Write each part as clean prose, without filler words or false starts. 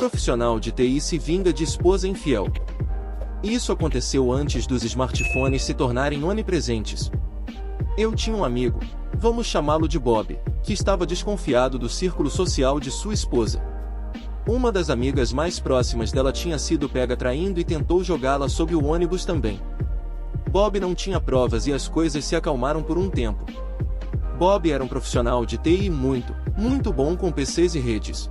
Profissional de TI se vinga de esposa infiel. Isso aconteceu antes dos smartphones se tornarem onipresentes. Eu tinha um amigo, vamos chamá-lo de Bob, que estava desconfiado do círculo social de sua esposa. Uma das amigas mais próximas dela tinha sido pega traindo e tentou jogá-la sob o ônibus também. Bob não tinha provas e as coisas se acalmaram por um tempo. Bob era um profissional de TI muito bom com PCs e redes.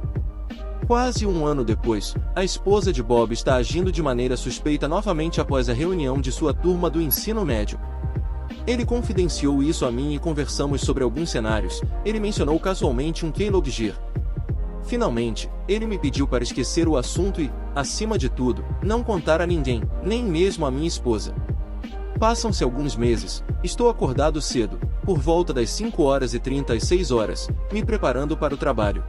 Quase um ano depois, a esposa de Bob está agindo de maneira suspeita novamente após a reunião de sua turma do ensino médio. Ele confidenciou isso a mim e conversamos sobre alguns cenários. Ele mencionou casualmente um keylogger. Finalmente, ele me pediu para esquecer o assunto e, acima de tudo, não contar a ninguém, nem mesmo a minha esposa. Passam-se alguns meses, estou acordado cedo, por volta das 5h30 às 6h, me preparando para o trabalho.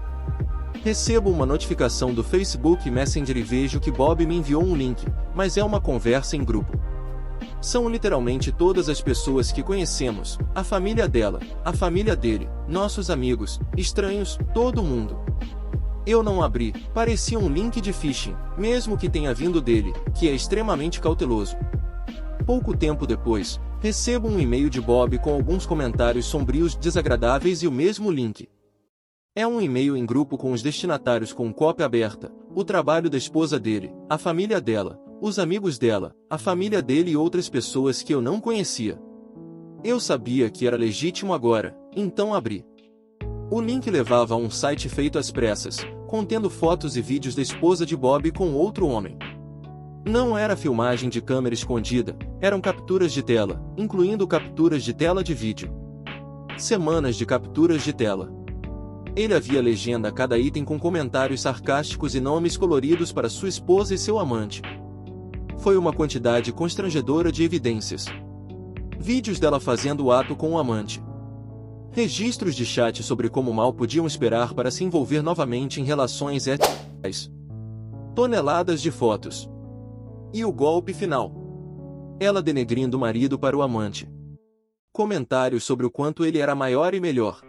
Recebo uma notificação do Facebook Messenger e vejo que Bob me enviou um link, mas é uma conversa em grupo. São literalmente todas as pessoas que conhecemos, a família dela, a família dele, nossos amigos, estranhos, todo mundo. Eu não abri, parecia um link de phishing, mesmo que tenha vindo dele, que é extremamente cauteloso. Pouco tempo depois, recebo um e-mail de Bob com alguns comentários sombrios desagradáveis e o mesmo link. É um e-mail em grupo com os destinatários com cópia aberta, o trabalho da esposa dele, a família dela, os amigos dela, a família dele e outras pessoas que eu não conhecia. Eu sabia que era legítimo agora, então abri. O link levava a um site feito às pressas, contendo fotos e vídeos da esposa de Bob com outro homem. Não era filmagem de câmera escondida, eram capturas de tela, incluindo capturas de tela de vídeo. Semanas de capturas de tela. Ele havia legenda a cada item com comentários sarcásticos e nomes coloridos para sua esposa e seu amante. Foi uma quantidade constrangedora de evidências. Vídeos dela fazendo o ato com o amante. Registros de chat sobre como mal podiam esperar para se envolver novamente em relações heterossexuais. Toneladas de fotos. E o golpe final. Ela denegrindo o marido para o amante. Comentários sobre o quanto ele era maior e melhor.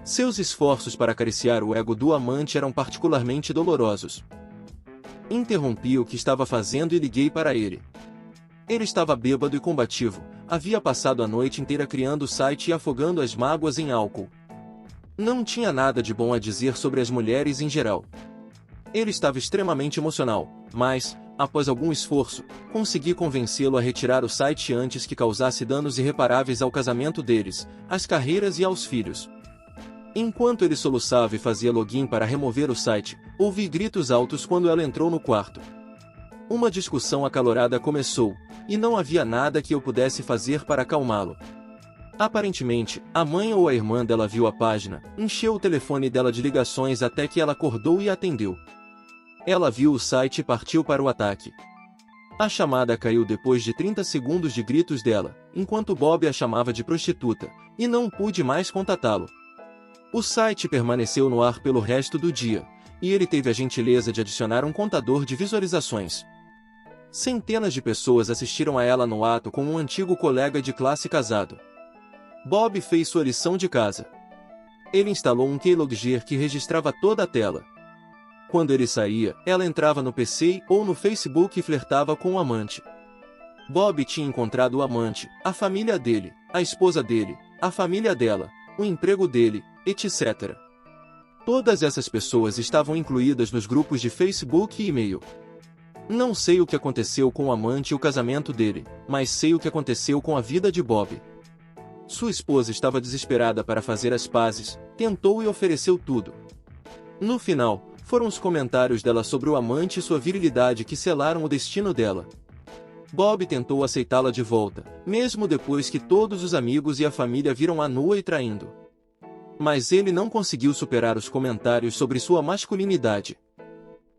Seus esforços para acariciar o ego do amante eram particularmente dolorosos. Interrompi o que estava fazendo e liguei para ele. Ele estava bêbado e combativo, havia passado a noite inteira criando o site e afogando as mágoas em álcool. Não tinha nada de bom a dizer sobre as mulheres em geral. Ele estava extremamente emocional, mas, após algum esforço, consegui convencê-lo a retirar o site antes que causasse danos irreparáveis ao casamento deles, às carreiras e aos filhos. Enquanto ele soluçava e fazia login para remover o site, ouvi gritos altos quando ela entrou no quarto. Uma discussão acalorada começou, e não havia nada que eu pudesse fazer para acalmá-lo. Aparentemente, a mãe ou a irmã dela viu a página, encheu o telefone dela de ligações até que ela acordou e atendeu. Ela viu o site e partiu para o ataque. A chamada caiu depois de 30 segundos de gritos dela, enquanto Bob a chamava de prostituta, e não pude mais contatá-lo. O site permaneceu no ar pelo resto do dia, e ele teve a gentileza de adicionar um contador de visualizações. Centenas de pessoas assistiram a ela no ato com um antigo colega de classe casado. Bob fez sua lição de casa. Ele instalou um keylogger que registrava toda a tela. Quando ele saía, ela entrava no PC ou no Facebook e flertava com o amante. Bob tinha encontrado o amante, a família dele, a esposa dele, a família dela, o emprego dele, etc. Todas essas pessoas estavam incluídas nos grupos de Facebook e e-mail. Não sei o que aconteceu com o amante e o casamento dele, mas sei o que aconteceu com a vida de Bob. Sua esposa estava desesperada para fazer as pazes, tentou e ofereceu tudo. No final, foram os comentários dela sobre o amante e sua virilidade que selaram o destino dela. Bob tentou aceitá-la de volta, mesmo depois que todos os amigos e a família viram-a nua e traindo. Mas ele não conseguiu superar os comentários sobre sua masculinidade.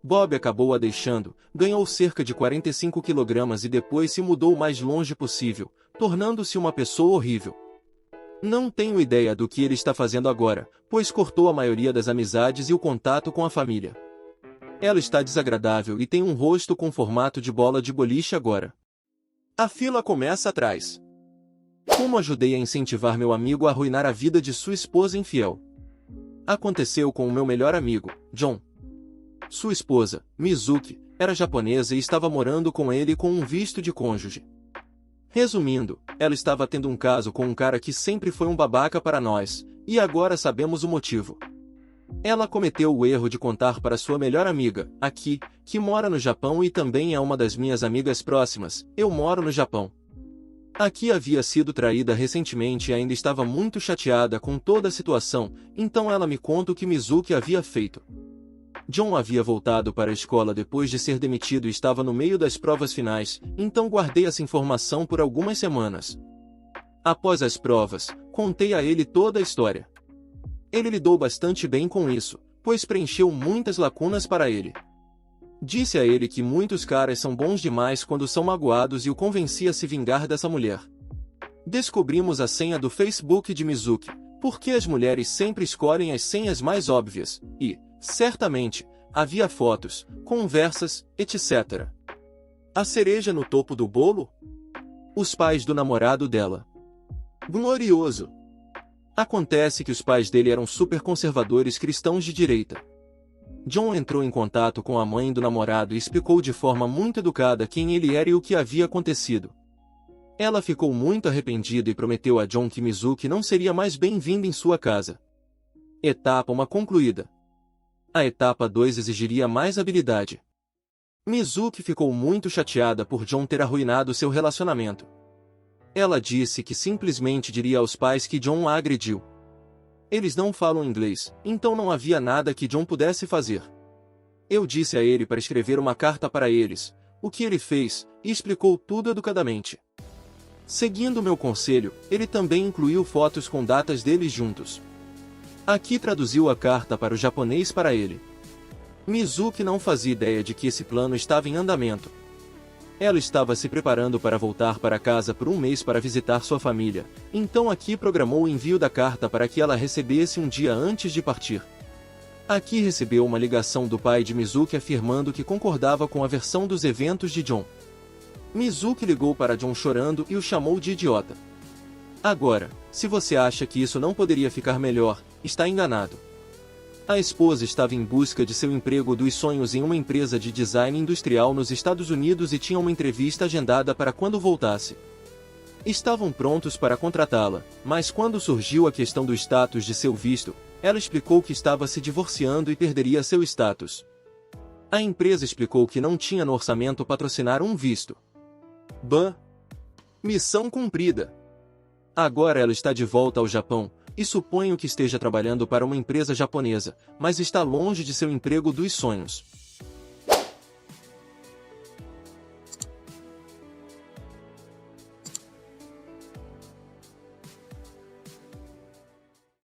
Bob acabou a deixando, ganhou cerca de 45 kg e depois se mudou o mais longe possível, tornando-se uma pessoa horrível. Não tenho ideia do que ele está fazendo agora, pois cortou a maioria das amizades e o contato com a família. Ela está desagradável e tem um rosto com formato de bola de boliche agora. A fila começa atrás. Como ajudei a incentivar meu amigo a arruinar a vida de sua esposa infiel? Aconteceu com o meu melhor amigo, John. Sua esposa, Mizuki, era japonesa e estava morando com ele com um visto de cônjuge. Resumindo, ela estava tendo um caso com um cara que sempre foi um babaca para nós, e agora sabemos o motivo. Ela cometeu o erro de contar para sua melhor amiga, Aki, que mora no Japão e também é uma das minhas amigas próximas. Eu moro no Japão. Aki havia sido traída recentemente e ainda estava muito chateada com toda a situação, então ela me conta o que Mizuki havia feito. John havia voltado para a escola depois de ser demitido e estava no meio das provas finais, então guardei essa informação por algumas semanas. Após as provas, contei a ele toda a história. Ele lidou bastante bem com isso, pois preencheu muitas lacunas para ele. Disse a ele que muitos caras são bons demais quando são magoados e o convenci a se vingar dessa mulher. Descobrimos a senha do Facebook de Mizuki, porque as mulheres sempre escolhem as senhas mais óbvias, e, certamente, havia fotos, conversas, etc. A cereja no topo do bolo? Os pais do namorado dela. Glorioso! Acontece que os pais dele eram super conservadores cristãos de direita. John entrou em contato com a mãe do namorado e explicou de forma muito educada quem ele era e o que havia acontecido. Ela ficou muito arrependida e prometeu a John que Mizuki não seria mais bem-vindo em sua casa. Etapa 1 concluída. A etapa 2 exigiria mais habilidade. Mizuki ficou muito chateada por John ter arruinado seu relacionamento. Ela disse que simplesmente diria aos pais que John a agrediu. Eles não falam inglês, então não havia nada que John pudesse fazer. Eu disse a ele para escrever uma carta para eles, o que ele fez, e explicou tudo educadamente. Seguindo meu conselho, ele também incluiu fotos com datas deles juntos. Aqui traduziu a carta para o japonês para ele. Mizuki não fazia ideia de que esse plano estava em andamento. Ela estava se preparando para voltar para casa por um mês para visitar sua família, então Aki programou o envio da carta para que ela recebesse um dia antes de partir. Aki recebeu uma ligação do pai de Mizuki afirmando que concordava com a versão dos eventos de John. Mizuki ligou para John chorando e o chamou de idiota. Agora, se você acha que isso não poderia ficar melhor, está enganado. A esposa estava em busca de seu emprego dos sonhos em uma empresa de design industrial nos Estados Unidos e tinha uma entrevista agendada para quando voltasse. Estavam prontos para contratá-la, mas quando surgiu a questão do status de seu visto, ela explicou que estava se divorciando e perderia seu status. A empresa explicou que não tinha no orçamento patrocinar um visto. Missão cumprida. Agora ela está de volta ao Japão, e suponho que esteja trabalhando para uma empresa japonesa, mas está longe de seu emprego dos sonhos.